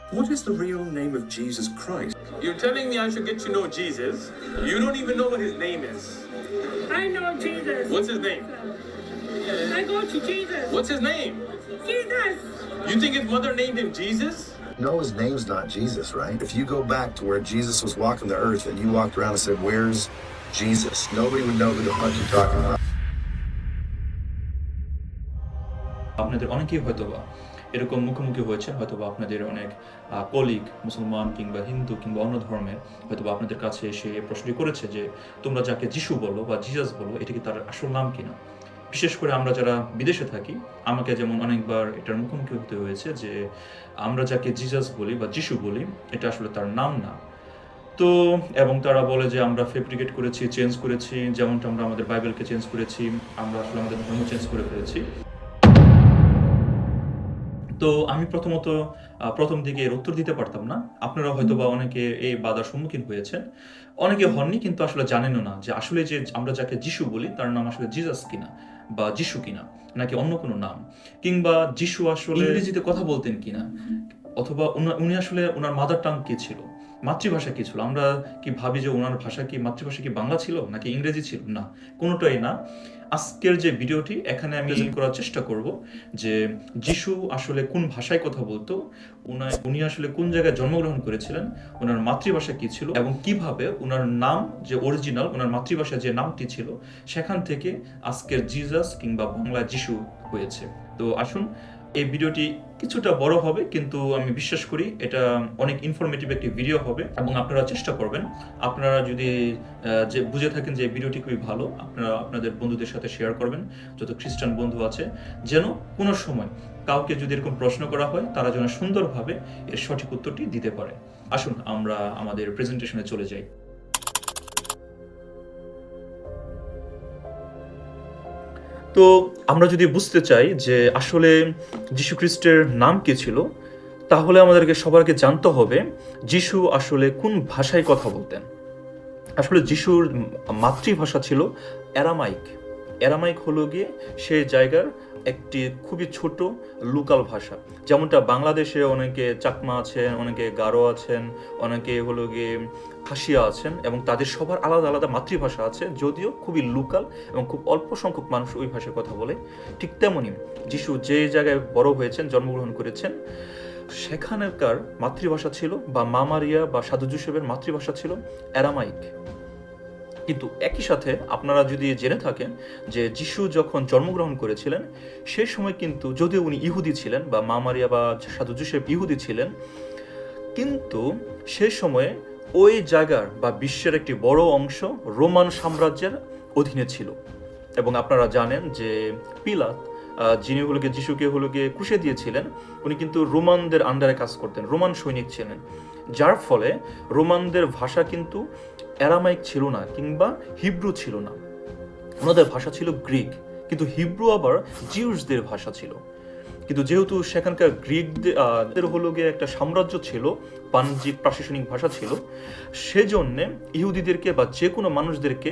What is the real name of Jesus Christ? You're telling me I should get to know Jesus. You don't even know what his name is. I know Jesus. What's his name? I go to Jesus. What's his name? Jesus. You think his mother named him Jesus? No, his name's not Jesus, right? If you go back to where Jesus was walking the earth and you walked around and said, "Where's Jesus?" nobody would know who the fuck you're talking about. আপনাদের অনেকেই হয়তোবা এরকম মুখোমুখি হয়েছে, হয়তোবা আপনাদের অনেক colleague মুসলমান কিংবা হিন্দু কিংবা অন্য ধর্মের হয়তোবা আপনাদের কাছে এসে প্রশ্নটি করেছে যে তোমরা যাকে যিশু বলো বা জিজাস বলো এটা কি তার আসল নাম কিনা। বিশেষ করে আমরা যারা বিদেশে থাকি, আমাকে যেমন অনেকবার এটার মুখোমুখি হতে হয়েছে যে আমরা যাকে জিজাস বলি বা যিশু বলি এটা আসলে তার নাম না। তো এবং তারা বলে যে আমরা ফেব্রিকেট করেছি, চেঞ্জ করেছি, যেমনটা আমরা আমাদের বাইবেলকে চেঞ্জ করেছি, আমরা আসলে আমাদের ধর্ম চেঞ্জ করে ফেলেছি। তো আমি প্রথম দিকে এর উত্তর দিতে পারতাম না। আপনারা হয়তো বা অনেকে এই বাধার সম্মুখীন হয়েছেন, অনেকে হননি, কিন্তু আসলে জানেনও না যে আসলে যে আমরা যাকে যিশু বলি তার নাম আসলে জিজাস কিনা বা যিশু কিনা, নাকি অন্য কোনো নাম, কিংবা যিশু আসলে ইংরেজিতে কথা বলতেন কিনা, অথবা উনি আসলে ওনার মাদার টাং কি ছিল, মাতৃভাষা কি ছিল। আমরা কি ভাবি যে ওনার ভাষা কি মাতৃভাষা কি বাংলা ছিল নাকি ইংরেজি ছিল? না, কোনোটাই না। আজকের যে ভিডিওটি এখানে আমি করার চেষ্টা করব যে যিশু আসলে কোন ভাষায় কথা বলতো, উনি আসলে কোন জায়গায় জন্মগ্রহণ করেছিলেন, ওনার মাতৃভাষা কি ছিল, এবং কিভাবে ওনার নাম যে অরিজিনাল ওনার মাতৃভাষা যে নামটি ছিল সেখান থেকে আজকের জিজাস কিংবা বাংলা যিশু হয়েছে। তো আসুন, এই ভিডিওটি কিছুটা বড় হবে, কিন্তু আমি বিশ্বাস করি এটা অনেক ইনফরমেটিভ একটি ভিডিও হবে, এবং আপনারা চেষ্টা করবেন, আপনারা যদি যে বুঝে থাকেন যে এই ভিডিওটি খুবই ভালো, আপনারা আপনাদের বন্ধুদের সাথে শেয়ার করবেন, যত খ্রিস্টান বন্ধু আছে, যেন কোনো সময় কাউকে যদি এরকম প্রশ্ন করা হয় তারা যেন সুন্দরভাবে এর সঠিক উত্তরটি দিতে পারে। আসুন আমরা আমাদের প্রেজেন্টেশনে চলে যাই। তো আমরা যদি বুঝতে চাই যে আসলে যীশু খ্রিস্টের নাম কি ছিল, তাহলে আমাদেরকে সবার আগে জানতে হবে যিশু আসলে কোন ভাষায় কথা বলতেন। আসলে যিশুর মাতৃভাষা ছিল অ্যারামাইক। অ্যারামাইক হলো গিয়ে সেই জায়গার একটি খুবই ছোট লোকাল ভাষা। যেমনটা বাংলাদেশে অনেকে চাকমা আছেন, অনেকে গারো আছেন, অনেকে হলো গিয়ে খাসিয়া আছেন, এবং তাদের সবার আলাদা আলাদা মাতৃভাষা আছে, যদিও খুবই লোকাল এবং খুব অল্প সংখ্যক মানুষ ওই ভাষায় কথা বলে। ঠিক তেমনই যিশু যে জায়গায় বড় হয়েছেন, জন্মগ্রহণ করেছেন, সেখানকার মাতৃভাষা ছিল, বা মা মারিয়া বা সাধু যোসেফের মাতৃভাষা ছিল অ্যারামাইক। কিন্তু একই সাথে আপনারা যদি জেনে থাকেন যে যিশু যখন জন্মগ্রহণ করেছিলেন সেই সময় কিন্তু, যদিও উনি ইহুদি ছিলেন বা মা মারিয়া বা সাধু যোসেফ ইহুদি ছিলেন, কিন্তু সেই সময়ে ওই জায়গার বা বিশ্বের একটি বড় অংশ রোমান সাম্রাজ্যের অধীনে ছিল। এবং আপনারা জানেন যে পিলাত, যিনি হলো গিয়ে যিশুকে হলো গিয়ে ক্রুশে দিয়েছিলেন, উনি কিন্তু রোমানদের আন্ডারে কাজ করতেন, রোমান সৈনিক ছিলেন, যার ফলে রোমানদের ভাষা কিন্তু অ্যারামাইক ছিল না কিংবা হিব্রু ছিল না, ওনাদের ভাষা ছিল গ্রিক। কিন্তু হিব্রু আবার জিউসদের ভাষা ছিল। কিন্তু যেহেতু সেখানকার গ্রিকদের হলো গিয়ে একটা সাম্রাজ্য ছিল, বাণিজ্যিক প্রশাসনিক ভাষা ছিল, সেজন্যে ইহুদিদেরকে বা যে কোনো মানুষদেরকে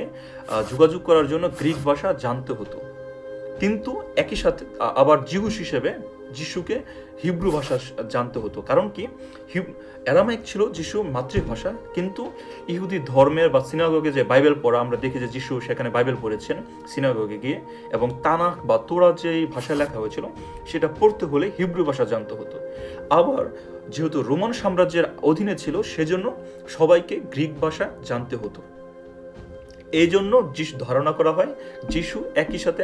যোগাযোগ করার জন্য গ্রিক ভাষা জানতে হতো। কিন্তু একই সাথে আবার জিউস হিসেবে যিশুকে হিব্রু ভাষা জানতে হতো। কারণ কি, অ্যারামাইক ছিল যিশু মাতৃভাষা, কিন্তু ইহুদি ধর্মের বা সিনাগগে যে বাইবেল পড়া, আমরা দেখি যে যিশু সেখানে বাইবেল পড়েছেন সিনাগগে গিয়ে, এবং তানাখ বা তোরা যেই ভাষায় লেখা হয়েছিল সেটা পড়তে হলে হিব্রু ভাষা জানতে হতো। আবার যেহেতু রোমান সাম্রাজ্যের অধীনে ছিল, সেজন্য সবাইকে গ্রিক ভাষা জানতে হতো। এই জন্য ধারণা করা হয় যিশু একই সাথে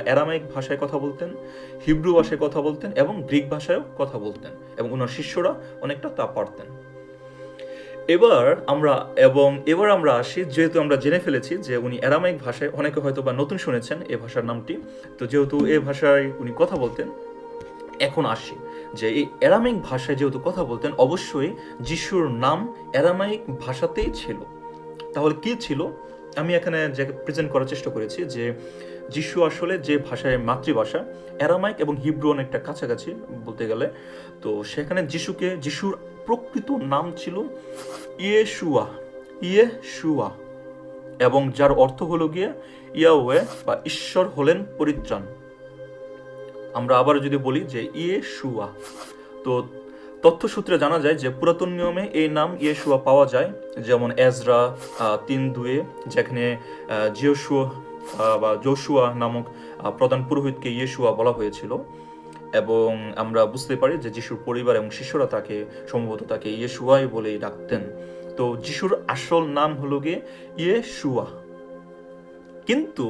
অ্যারামাইক ভাষায় কথা বলতেন, হিব্রু ভাষায় কথা বলতেন, এবং গ্রিক ভাষায়ও কথা বলতেন, এবং ওনার শিষ্যরা অনেকটা তা পারতেন। এবার আমরা আসি, যেহেতু আমরা জেনে ফেলেছি যে উনি অ্যারামাইক ভাষায়, অনেকে হয়তো বা নতুন শুনেছেন এই ভাষার নামটি, তো যেহেতু এই ভাষায় উনি কথা বলতেন, এখন আসি যে এই অ্যারামাইক ভাষায় যেহেতু কথা বলতেন, অবশ্যই যিশুর নাম অ্যারামাইক ভাষাতেই ছিল। তাহলে কি ছিল? আমি এখানে যে প্রেজেন্ট করার চেষ্টা করেছি যে যিশু আসলে যে ভাষায় মাতৃভাষা, অ্যারামাইক এবং হিব্রু অনেকটা কাছাকাছি বলতে গেলে, তো সেখানে যিশুর প্রকৃত নাম ছিল ইয়েশুয়া, এবং যার অর্থ হলো গিয়ে ইয়াহওয়ে বা ঈশ্বর হলেন পরিত্রাণ। আমরা আবার যদি বলি যে ইয়েশুয়া, তো তথ্যসূত্রে জানা যায় যে পুরাতন নিয়মে এই নাম ইয়েশুয়া পাওয়া যায়, যেমন এজরা 3:2, যেখানে জোশুয়া নামক প্রধান পুরোহিতকে ইয়েশুয়া বলা হয়েছিল। এবং আমরা বুঝতে পারি যে যিশুর পরিবার এবং শিষ্যরা সম্ভবত তাকে ইয়েশুয়াই বলেই ডাকতেন। তো যিশুর আসল নাম হলো গিয়ে ইয়েশুয়া। কিন্তু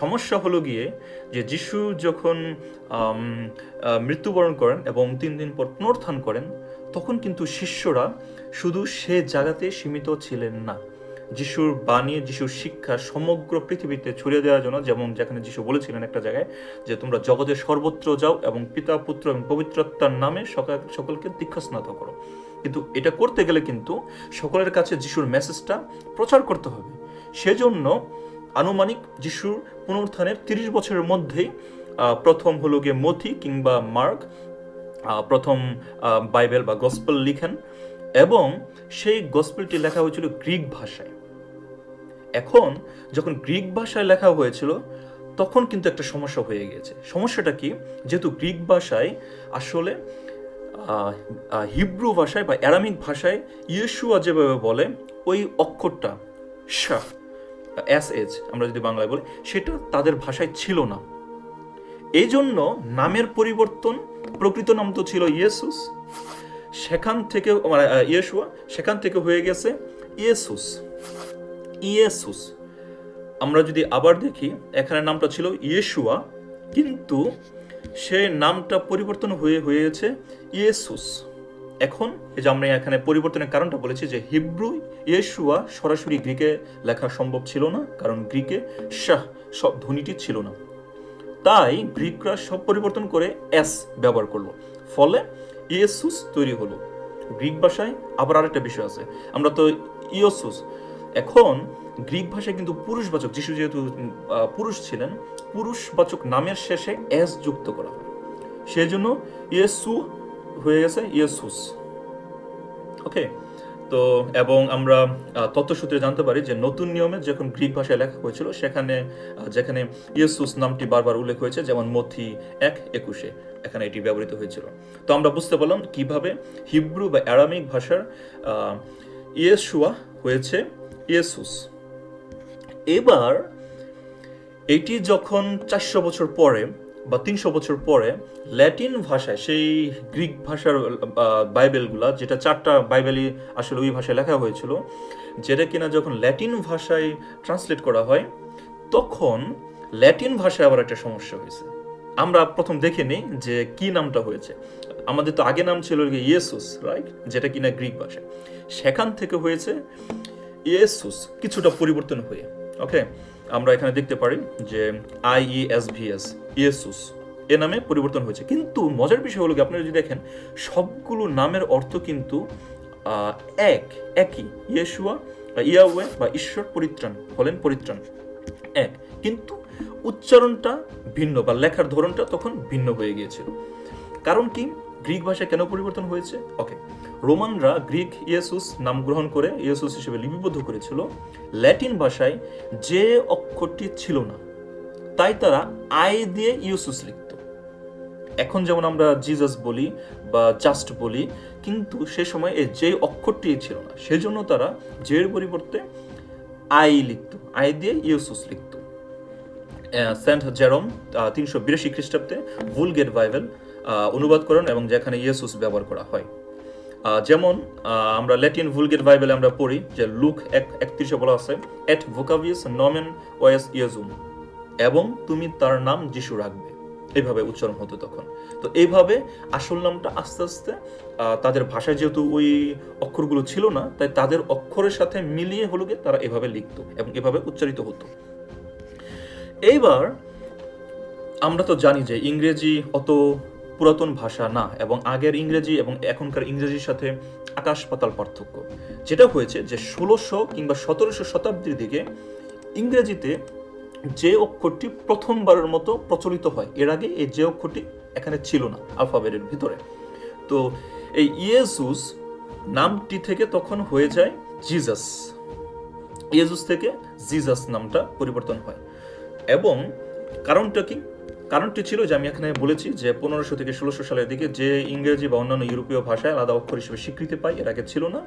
সমস্যা হলো গিয়ে যে যিশু যখন মৃত্যুবরণ করেন এবং 3 দিন পর পুনরুত্থান করেন, তখন কিন্তু শিষ্যরা শুধু সে জায়গাতে সীমিত ছিলেন না। যিশুর বাণী, যিশুর শিক্ষা সমগ্র পৃথিবীতে ছড়িয়ে দেওয়ার জন্য, যেমন যেখানে যিশু বলেছিলেন একটা জায়গায় যে তোমরা জগতের সর্বত্র যাও এবং পিতা, পুত্র এবং পবিত্রাত্মার নামে সকলকে দীক্ষাস্নাত করো। কিন্তু এটা করতে গেলে কিন্তু সকলের কাছে যিশুর মেসেজটা প্রচার করতে হবে। সেজন্য আনুমানিক যিশুর পুনরুত্থানের 30 বছরের মধ্যেই প্রথম হলো গিয়ে মথি কিংবা মার্ক প্রথম বাইবেল বা গসপেল লিখেন, এবং সেই গসপেলটি লেখা হয়েছিল গ্রিক ভাষায়। এখন যখন গ্রিক ভাষায় লেখা হয়েছিল তখন কিন্তু একটা সমস্যা হয়ে গেছে। সমস্যাটা কি? যেহেতু গ্রিক ভাষায় আসলে হিব্রু ভাষায় বা অ্যারামিক ভাষায় ইয়েশুয়া যেভাবে বলে ওই অক্ষরটা SH আমরা যদি বাংলায় বলি, সেটা তাদের ভাষায় ছিল না। এই জন্য নামের পরিবর্তন, প্রকৃত নাম তো ছিল ইয়েসুস, সেখান থেকে ইয়েশুয়া, সেখান থেকে হয়ে গেছে ইয়েসুস। আমরা যদি আবার দেখি, এখানে নামটা ছিল ইয়েশুয়া, কিন্তু সে নামটা পরিবর্তন হয়েছে ইয়েসুস। এখন এই যে আমরা এখানে পরিবর্তনের কারণটা বলেছি যে হিব্রু ইয়েশুয়া সরাসরি গ্রিকে লেখা সম্ভব ছিল না, কারণ গ্রিকে সব ধ্বনিটি ছিল না। তাই গ্রিকরা সব পরিবর্তন করে এস ব্যবহার করলো, ফলে ইয়েসুস তৈরি হলো। গ্রিক ভাষায় আবার আরেকটা বিষয় আছে, আমরা তো ইয়েসুস, এখন গ্রিক ভাষায় কিন্তু পুরুষবাচক, যিশু যেহেতু পুরুষ ছিলেন, পুরুষবাচক নামের শেষে এস যুক্ত করা হয়, সেই জন্য ইয়েসু হয়ে গেছে ইয়েসুস। ওকে, তো এবং আমরা তথ্যসূত্রে জানতে পারি যে নতুন নিয়মে যখন গ্রিক ভাষায় লেখা হয়েছিল, যেখানে ইয়েসুস নামটি বারবার উল্লেখ হয়েছে, যেমন মথি 1:21 এখানে এটি ব্যবহৃত হয়েছিল। তো আমরা বুঝতে পারলাম কিভাবে হিব্রু বা অ্যারামিক ভাষার ইয়েশুয়া হয়েছে ইয়েসুস। এবার এটি যখন 400 বছর পরে বা 300 বছর পরে ল্যাটিন ভাষায়, সেই গ্রিক ভাষার বাইবেলগুলা, যেটা 4টা বাইবেলই আসলে ওই ভাষায় লেখা হয়েছিল, যেটা কিনা যখন ল্যাটিন ভাষায় ট্রান্সলেট করা হয়, তখন ল্যাটিন ভাষায় আবার একটা সমস্যা হয়েছে। আমরা প্রথম দেখে নিই যে কি নামটা হয়েছে। আমাদের তো আগে নাম ছিল ইয়েসুস, রাইট, যেটা কিনা গ্রিক ভাষায়, সেখান থেকে হয়েছে ইয়েসুস, কিছুটা পরিবর্তন হয়ে। ওকে, আমরা এখানে দেখতে পারি যে IESVS ইয়েসুস এ নামে পরিবর্তন হয়েছে। কিন্তু মজার বিষয় হলো কি, আপনারা যদি দেখেন সবগুলো নামের অর্থ কিন্তু একই, ইয়েশুয়া, ইয়াহওয়ে বা ঈশ্বর পরিত্রাণ হলেন পরিত্রাণ এক, কিন্তু উচ্চারণটা ভিন্ন বা লেখার ধরনটা তখন ভিন্ন হয়ে গিয়েছিল। কারণ কি, গ্রিক ভাষায় কেন পরিবর্তন হয়েছে? ওকে, রোমানরা গ্রিক ইয়েসুস নাম গ্রহণ করে ইয়েসুস হিসেবে লিপিবদ্ধ করেছিল ল্যাটিন ভাষায় যে অক্ষরটি ছিল না, তাই তারা আই দিয়ে ইয়েসুস লিখত। এখন যেমন আমরা জিজাস বলি বা জাস্ট বলি, কিন্তু সে সময় এই যে অক্ষরটি ছিল না, সেজন্য তারা জের পরিবর্তে আই লিখত, আই দিয়ে ইয়েসুস লিখত। সেন্ট জেরম 382 খ্রিস্টাব্দে ভুলগেট বাইবেল অনুবাদ করেন এবং যেখানে ইয়েসুস ব্যবহার করা হয়। যেমন আমরা ল্যাটিন ভুলগেট বাইবেলে আমরা পড়ি যে লুক 1:31 বলা আছে, এট ভোকাভিয়াস নমেন ওয়েস ইয়েজুম, এবং তুমি তার নাম যিশু রাখবে, এইভাবে উচ্চারণ হতো তখন। তো এইভাবে আসল নামটা আস্তে আস্তে তাদের ভাষায় যেহেতু ওই অক্ষরগুলো ছিল না, তাই তাদের অক্ষরের সাথে মিলিয়ে হলো গিয়ে তারা এভাবে লিখত এবং এভাবে উচ্চারিত হতো। এইবার আমরা তো জানি যে ইংরেজি অত পুরাতন ভাষা না, এবং আগের ইংরেজি এবং এখনকার ইংরেজির সাথে আকাশ পাতাল পার্থক্য। যেটা হয়েছে যে 1600 কিংবা 1700 শতাব্দীর দিকে ইংরেজিতে যে অক্ষরটি প্রথমবারের মতো প্রচলিত হয়, এর আগে এই যে অক্ষরটি এখানে ছিল না আলফাবেটের ভিতরে। তো এই ইয়েসুস নামটি থেকে তখন হয়ে যায় জিজাস, ইয়েসুস থেকে জিজাস নামটা পরিবর্তন হয়। এবং কারণটা কি? কারণটি ছিল যে আমি এখানে বলেছি যে 1500 থেকে 1600 সালের দিকে যে ইংরেজি বা অন্যান্য ইউরোপীয় ভাষায় আলাদা অক্ষর হিসেবে স্বীকৃতি পায় এর আগে ছিল না,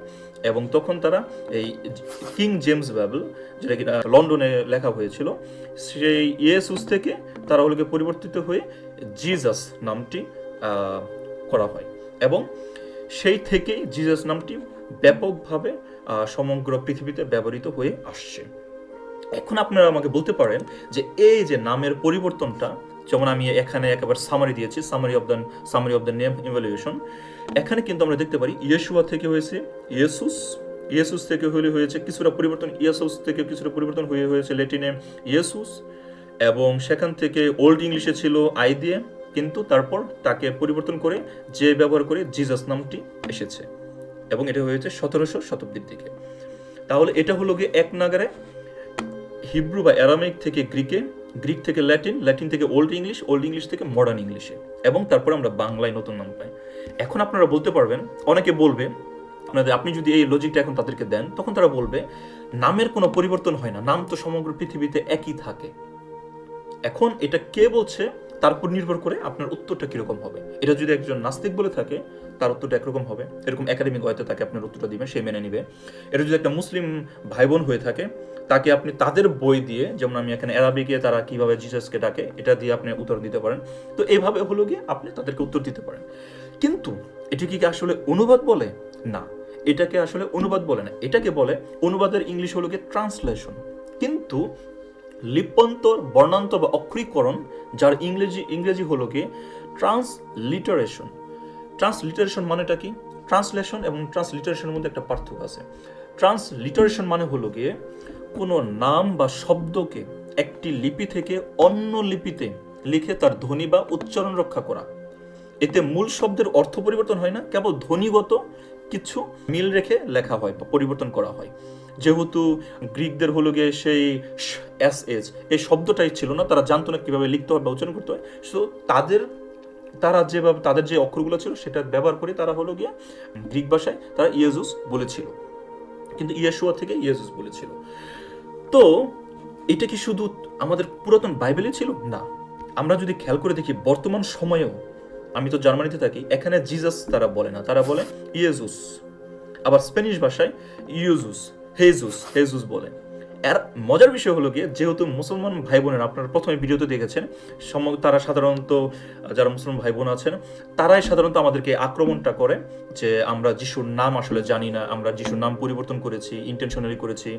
এবং তখন তারা এই কিং জেমস বাইবেল, যেটা কি লন্ডনে লেখা হয়েছিল, সেই ইয়েসুস থেকে তারা ওগুলোকে পরিবর্তিত হয়ে জিজাস নামটি করা হয়, এবং সেই থেকেই জিজাস নামটি ব্যাপকভাবে সমগ্র পৃথিবীতে ব্যবহৃত হয়ে আসছে। এখন আপনারা আমাকে বলতে পারেন যে এই যে নামের পরিবর্তনটা, যেমন আমি এখানে একেবারে সামারি দিয়েছি, summary of the name evaluation, এখানে কিন্তু আমরা দেখতে পারি ইয়েশুয়া থেকে হয়েছে ইয়েসুস, ইয়েসুস থেকে হয়েছে কিছুটা পরিবর্তন, ইয়েসুস থেকে কিছুটা পরিবর্তন হয়েছে ল্যাটিনে ইয়েসুস, এবং সেখান থেকে ওল্ড ইংলিশে ছিল আই দিয়ে, কিন্তু তারপর তাকে পরিবর্তন করে যে ব্যবহার করে জিজাস নামটি এসেছে, এবং এটা হয়েছে 1700 শতাব্দীর দিকে। তাহলে এটা হলো গিয়ে এক নাগারে হিব্রু বা অ্যারামিক থেকে গ্রিকে, গ্রিক থেকে ল্যাটিন, ল্যাটিন থেকে ওল্ড ইংলিশ থেকে মডার্ন ইংলিশে, এবং তারপর আমরা বাংলায় নতুন নাম পাই। এখন আপনারা বলতে পারবেন, অনেকে বলবে, আপনি যদি এই লজিকটা এখন তাদেরকে দেন, তখন তারা বলবে নামের কোনো পরিবর্তন হয় না, নাম তো সমগ্র পৃথিবীতে একই থাকে। এখন এটা কে বলছে তার উপর নির্ভর করে আপনার উত্তরটা কিরকম হবে। এটা যদি একজন নাস্তিক বলে থাকে তার উত্তরটা একরকম হবে, এরকম একাডেমিক হয়তো তাকে আপনার উত্তরটা দিবেন, সে মেনে নিবে। এটা যদি একটা মুসলিম ভাই বোন হয়ে থাকে, তাকে আপনি তাদের বই দিয়ে, যেমন আমি এখানে অ্যারাবিকে তারা কিভাবে জিসাসকে ডাকে, এটা দিয়ে আপনি উত্তর দিতে পারেন। তো এইভাবে হলো গিয়ে আপনি তাদেরকে উত্তর দিতে পারেন। কিন্তু এটি কি আসলে অনুবাদ বলে? না, এটাকে আসলে অনুবাদ বলে না, এটাকে বলে, অনুবাদের ইংলিশ হলো গিয়ে ট্রান্সলেশন। কিন্তু লিপ্যন্তর, বর্ণান্তর বা অক্ষরীকরণ, যার ইংরেজি হলো গিয়ে ট্রান্সলিটারেশন। ট্রান্সলিটারেশন মানেটা কি? ট্রান্সলেশন এবং ট্রান্সলিটারেশনের মধ্যে একটা পার্থক্য আছে। ট্রান্সলিটারেশন মানে হলো গিয়ে কোনো নাম বা শব্দকে একটি লিপি থেকে অন্য লিপিতে লিখে তার ধ্বনি বা উচ্চারণ রক্ষা করা। এতে মূল শব্দের অর্থ পরিবর্তন হয় না, কেবল ধ্বনিগত কিছু মিল রেখে লেখা হয় বা পরিবর্তন করা হয়। যেহেতু গ্রিকদের হলো গিয়ে সেই এস এই শব্দটাই ছিল না, তারা জানতো না কিভাবে লিখতে হয় বা উচ্চারণ করতে হয়, সো তারা যেভাবে তাদের যে অক্ষরগুলো ছিল সেটা ব্যবহার করে তারা হলো গিয়ে গ্রিক ভাষায় তারা ইয়েজুস বলেছিল, কিন্তু ইয়েশুয়া থেকে ইয়েজুস বলেছিল। তো এটা কি শুধু আমাদের পুরাতন বাইবেলে ছিল? না, আমরা যদি খেয়াল করে দেখি বর্তমান সময়েও, আমি তো জার্মানিতে থাকি, এখানে জিজাস তারা বলে না, তারা বলে ইয়েজুস। আবার স্প্যানিশ ভাষায় ইউজুস, হেজুস বলে। এর মজার বিষয় হলো গিয়ে, যেহেতু মুসলমান ভাই বোনেরা, আপনারা প্রথমে ভিডিওতে দেখেছেন, তারা সাধারণত, যারা মুসলমান ভাই বোন আছেন, তারাই সাধারণত আমাদেরকে আক্রমণটা করে যে আমরা যিশুর নাম আসলে জানি না, আমরা যিশুর নাম পরিবর্তন করেছি, ইন্টেনশনালি করেছি,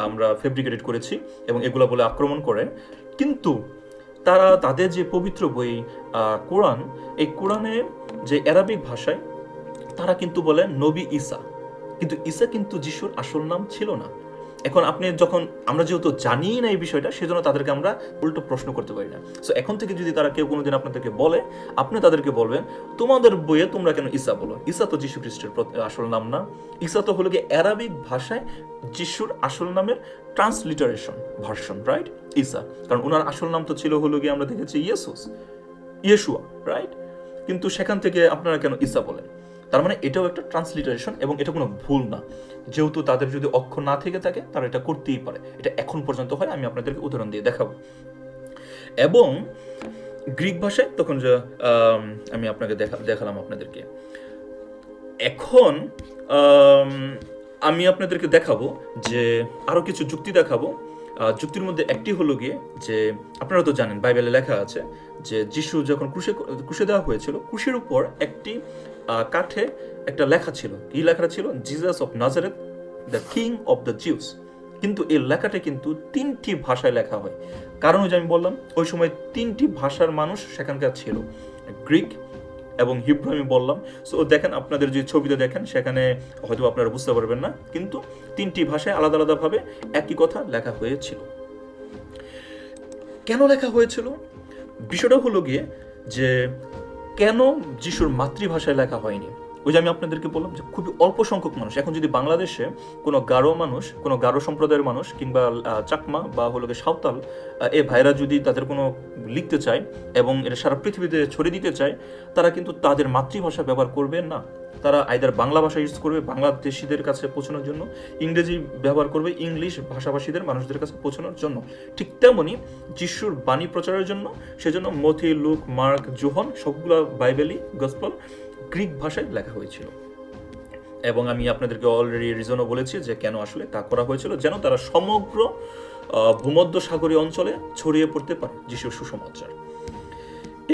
আমরা ফেব্রিকেটেড করেছি, এবং এগুলো বলে আক্রমণ করে। কিন্তু তারা তাদের যে পবিত্র বই কোরআন, এই কোরআনে যে অ্যারাবিক ভাষায় তারা কিন্তু বলে নবী ঈসা, কিন্তু ঈসা কিন্তু যিশুর আসল নাম ছিল না। এখন আপনি যখন, আমরা যেহেতু জানি না এই বিষয়টা, সেজন্য তাদেরকে আমরা উল্টো প্রশ্ন করতে পারি না। সো এখন থেকে যদি তারা কেউ কোনোদিন আপনাদেরকে বলে, আপনি তাদেরকে বলবেন তোমাদের বইয়ে তোমরা কেন ঈসা বলো? ঈসা তো যীশু খ্রিস্টের আসল নাম না। ঈসা তো হলো গিয়ে অ্যারাবিক ভাষায় যিশুর আসল নামের ট্রান্সলিটারেশন ভার্সন, রাইট? ঈসা, কারণ ওনার আসল নাম তো ছিল হলো গিয়ে, আমরা দেখেছি ইয়েশুয়া, রাইট? কিন্তু সেখান থেকে আপনারা কেন ঈসা বলেন? তার মানে এটাও একটা ট্রান্সলিটারেশন, এবং এটা কোনো ভুল না। যেহেতু তাদের যদি অক্ষর না থেকে থাকে, তারা এটা করতেই পারে। এটা এখন পর্যন্ত হয়, আমি আপনাদেরকে উদাহরণ দিয়ে দেখাবো। এবং গ্রিক ভাষায় তখন যে আমি আপনাকে দেখালাম আপনাদেরকে, এখন আমি আপনাদেরকে দেখাবো যে আরো কিছু যুক্তি দেখাবো। যুক্তির মধ্যে একটি হলো গিয়ে যে, আপনারা তো জানেন বাইবেলে লেখা আছে যে যিশু যখন ক্রুশে দেওয়া হয়েছিল, ক্রুশের উপর একটি কাঠে একটা লেখা ছিল। কি লেখাটা ছিল? Jesus of Nazareth, the king of the Jews. কিন্তু এই লেখাটা কিন্তু 3টি ভাষায় লেখা হয়। কারণ ওই যে আমি বললাম, ওই সময় 3টি ভাষার মানুষ সেখানকার ছিল, গ্রিক এবং হিব্রু আমি বললাম। সো দেখেন, আপনাদের যে ছবিতে দেখেন, সেখানে হয়তো আপনারা বুঝতে পারবেন না, কিন্তু 3টি ভাষায় আলাদা আলাদাভাবে একই কথা লেখা হয়েছিল। কেন লেখা হয়েছিল? বিষয়টা হলো গিয়ে যে, কেন যিশুর মাতৃভাষায় লেখা হয়নি? ওই যে আমি আপনাদেরকে বললাম যে খুবই অল্প সংখ্যক মানুষ। এখন যদি বাংলাদেশে কোনো গারো মানুষ, কোনো গারো সম্প্রদায়ের মানুষ, কিংবা চাকমা বা হলো গিয়ে সাঁওতাল, এ ভাইরা যদি তাদের কোনো লিখতে চায় এবং এটা সারা পৃথিবীতে ছড়িয়ে দিতে চায়, তারা কিন্তু তাদের মাতৃভাষা ব্যবহার করবে না। তারা আইদার বাংলা ভাষা ইউজ করবে বাংলাদেশিদের কাছে পৌঁছানোর জন্য, ইংরেজি ব্যবহার করবে ইংলিশ ভাষাভাষীদের মানুষদের কাছে পৌঁছানোর জন্য। ঠিক তেমনই যিশুর বাণী প্রচারের জন্য সেজন্য মথি, লুক, মার্ক, যোহন সবগুলো বাইবেলই গসপেল গ্রিক ভাষায় লেখা হয়েছিল। এবং আমি আপনাদেরকে অলরেডি রিজনও বলেছি যে কেন আসলে তা করা হয়েছিল, যেন তারা সমগ্র ভূমধ্য সাগরীয় অঞ্চলে ছড়িয়ে পড়তে পারে যিশুর সুসমাচার।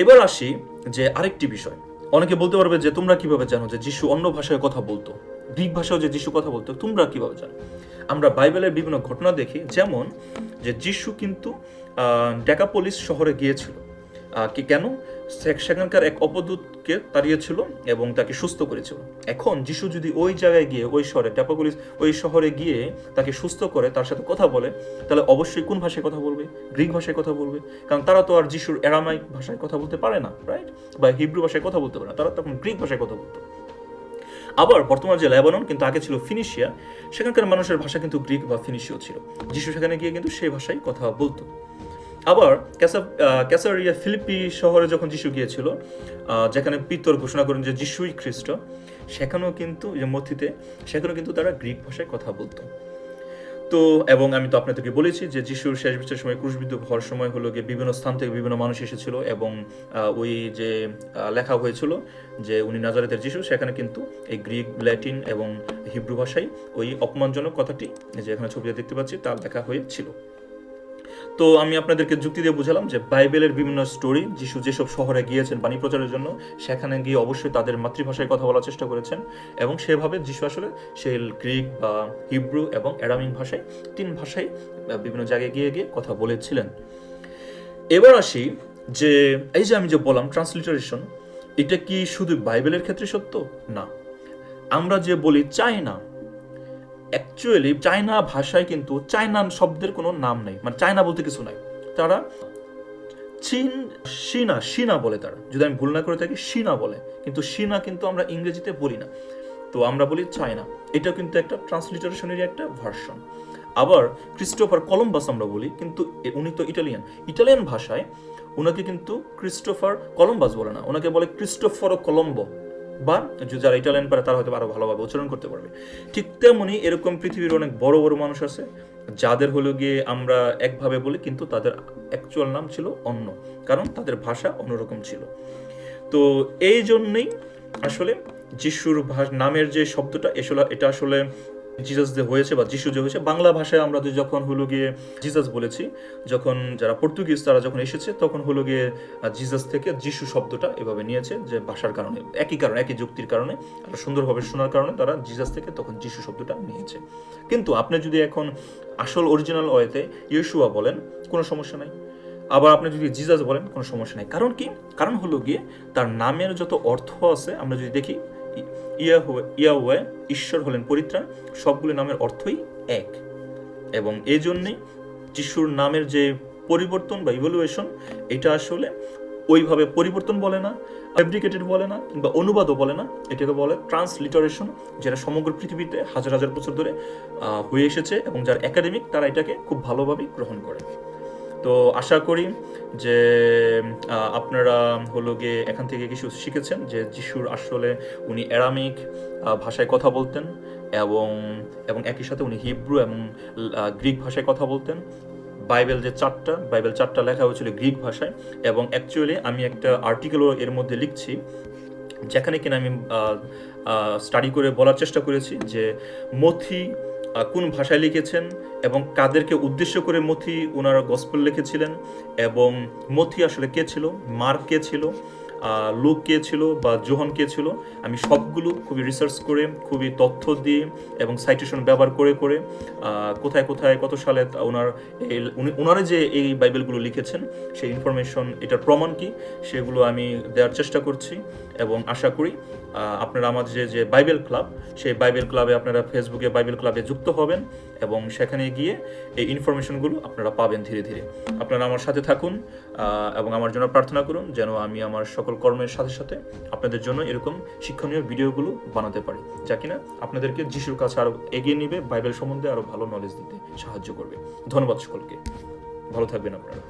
এবার আসি যে আরেকটি বিষয়, অনেকে বলতে পারবে যে তোমরা কিভাবে জানো যে যিশু অন্য ভাষায় কথা বলতো, গ্রিক ভাষাও যে যিশু কথা বলতো, তোমরা কিভাবে জানো? আমরা বাইবেলের বিভিন্ন ঘটনা দেখি, যেমন যে যিশু কিন্তু ডেকাপোলিস শহরে গিয়েছিল। কেন? সেখানকার এক অপদূতকে তাড়িয়েছিল এবং তাকে সুস্থ করেছিল। এখন যিশু যদি ওই জায়গায় গিয়ে ওই শহরে ডেকাপোলিস ওই শহরে গিয়ে তাকে সুস্থ করে, তার সাথে কথা বলে, তাহলে অবশ্যই কোন ভাষায় কথা বলবে? গ্রিক ভাষায় কথা বলবে, কারণ তারা তো আর যিশুর অ্যারামাইক ভাষায় কথা বলতে পারে না, রাইট? বা হিব্রু ভাষায় কথা বলতে পারে না, তারা তখন গ্রিক ভাষায় কথা বলতো। আবার বর্তমান যে লেবানন কিন্তু আগে ছিল ফিনিশিয়া, সেখানকার মানুষের ভাষা কিন্তু গ্রিক বা ফিনিশীয় ছিল। যিশু সেখানে গিয়ে কিন্তু সেই ভাষায় কথা বলতো। আবার ক্যাসারিয়া ফিলিপি শহরে যখন যিশু গিয়েছিল, যেখানে পিতর ঘোষণা করেন যে যিশুই খ্রিস্ট, সেখানেও কিন্তু যে মথিতে সেখানেও কিন্তু তারা গ্রিক ভাষায় কথা বলতো। তো এবং আমি তো আপনাদেরকে বলেছি যে যিশুর শেষ বিচারের সময় ক্রুশবিদ্ধ হওয়ার সময় হলো গিয়ে বিভিন্ন স্থান থেকে বিভিন্ন মানুষ এসেছিল এবং ওই যে লেখা হয়েছিল যে উনি নাজারেতের যিশু, সেখানে কিন্তু এই গ্রিক, ল্যাটিন এবং হিব্রু ভাষায় ওই অপমানজনক কথাটি যে এখানে ছবিতে দেখতে পাচ্ছি তা লেখা হয়েছিল। তো আমি আপনাদেরকে যুক্তি দিয়ে বুঝালাম যে বাইবেলের বিভিন্ন স্টোরি, যিশু যেসব শহরে গিয়েছেন বাণী প্রচারের জন্য, সেখানে গিয়ে অবশ্যই তাদের মাতৃভাষায় কথা বলার চেষ্টা করেছেন এবং সেভাবে যিশু আসলে সেই গ্রিক বা হিব্রু এবং অ্যারামিক ভাষায়, 3 ভাষায় বিভিন্ন জায়গায় গিয়ে গিয়ে কথা বলেছিলেন। এবার আসি যে এই যে আমি যে বললাম ট্রান্সলিটারেশন, এটা কি শুধু বাইবেলের ক্ষেত্রে সত্য? না। আমরা যে বলি চায়না, অ্যাকচুয়ালি চায়না ভাষায় কিন্তু চায়না শব্দের কোনো নাম নেই, মানে চায়না বলতে কিছু নাই। তারা সিনা বলে, তারা যদি আমি ভুল না করে থাকি সিনা বলে, কিন্তু সিনা কিন্তু আমরা ইংরেজিতে বলি না, তো আমরা বলি চায়না। এটা কিন্তু একটা ট্রান্সলিটারেশনেরই একটা ভার্সন। আবার ক্রিস্টোফার কলম্বাস আমরা বলি, কিন্তু উনি তো ইটালিয়ান ভাষায় ওনাকে কিন্তু ক্রিস্টোফার কলম্বাস বলে না, ওনাকে বলে ক্রিস্টোফারো কলম্বো, বা যারা ইটালিয়ান পারে তারা হয়তো আরো ভালোভাবে উচ্চারণ করতে পারবে। ঠিক তেমনি এরকম পৃথিবীর অনেক বড় বড় মানুষ আছে যাদের হলো গিয়ে আমরা একভাবে বলি, কিন্তু তাদের অ্যাকচুয়াল নাম ছিল অন্য, কারণ তাদের ভাষা অন্যরকম ছিল। তো এই জন্যই আসলে যিশুর নামের যে শব্দটা এটা আসলে জিসাস যে হয়েছে বা যিশু যে হয়েছে, বাংলা ভাষায় আমরা যখন হলো গিয়ে জিসাস বলেছি, যখন যারা পর্তুগিজ তারা যখন এসেছে তখন হলো গিয়ে জিসাস থেকে যিশু শব্দটা এভাবে নিয়েছে, যে ভাষার কারণে, একই যুক্তির কারণে, আর সুন্দরভাবে শোনার কারণে তারা জিসাস থেকে তখন যিশু শব্দটা নিয়েছে। কিন্তু আপনি যদি এখন আসল অরিজিনাল ওয়েতে ইয়েশুয়া বলেন, কোনো সমস্যা নাই। আবার আপনি যদি জিসাস বলেন, কোনো সমস্যা নাই। কারণ কি? কারণ হলো গিয়ে তার নামের যত অর্থ আছে, আমরা যদি দেখি ইয়াহওয়ে ঈশ্বর হলেন পরিত্রাণ, সবগুলো নামের অর্থই এক। এবং এই জন্যই যিশুর নামের যে পরিবর্তন বা ইভ্যালুয়েশন, এটা আসলে ওইভাবে পরিবর্তন বলে না, ফ্যাব্রিকেটেড বলে না, কিংবা অনুবাদও বলে না, এটাকে বলে ট্রান্সলিটারেশন, যেটা সমগ্র পৃথিবীতে হাজার হাজার বছর ধরে হয়ে এসেছে এবং যারা একাডেমিক তারা এটাকে খুব ভালোভাবে গ্রহণ করে। তো আশা করি যে আপনারা হলো গিয়ে এখান থেকে কিছু শিখেছেন যে যিশুর আসলে উনি অ্যারামিক ভাষায় কথা বলতেন এবং একই সাথে উনি হিব্রু এবং গ্রিক ভাষায় কথা বলতেন। বাইবেল 4টা লেখা হয়েছিল গ্রিক ভাষায়, এবং অ্যাকচুয়ালি আমি একটা আর্টিকেলও এর মধ্যে লিখছি, যেখানে কিনা আমি স্টাডি করে বলার চেষ্টা করেছি যে মথি কোন ভাষায় লিখেছেন এবং কাদেরকে উদ্দেশ্য করে মথি ওনারা গসপেল লিখেছিলেন, এবং মথি আসলে কে ছিল, মার্ক কে ছিল, লুক কে ছিল বা যোহন কে ছিল। আমি সবগুলো খুবই রিসার্চ করে, খুবই তথ্য দিয়ে এবং সাইটেশন ব্যবহার করে কোথায় কত সালে ওনারা যে এই বাইবেলগুলো লিখেছেন সেই ইনফরমেশন, এটার প্রমাণ কি, সেগুলো আমি দেওয়ার চেষ্টা করছি। এবং আশা করি আপনারা আমাদের যে বাইবেল ক্লাব, সেই বাইবেল ক্লাবে আপনারা ফেসবুকে বাইবেল ক্লাবে যুক্ত হবেন এবং সেখানে গিয়ে এই ইনফরমেশনগুলো আপনারা পাবেন ধীরে ধীরে। আপনারা আমার সাথে থাকুন এবং আমার জন্য প্রার্থনা করুন যেন আমি আমার সকল কর্মের সাথে সাথে আপনাদের জন্য এরকম শিক্ষণীয় ভিডিওগুলো বানাতে পারি, যা কিনা আপনাদেরকে যিশুর কাছে আরো এগিয়ে নিবে, বাইবেল সম্বন্ধে আরো ভালো নলেজ দিতে সাহায্য করবে। ধন্যবাদ সকলকে, ভালো থাকবেন আপনারা।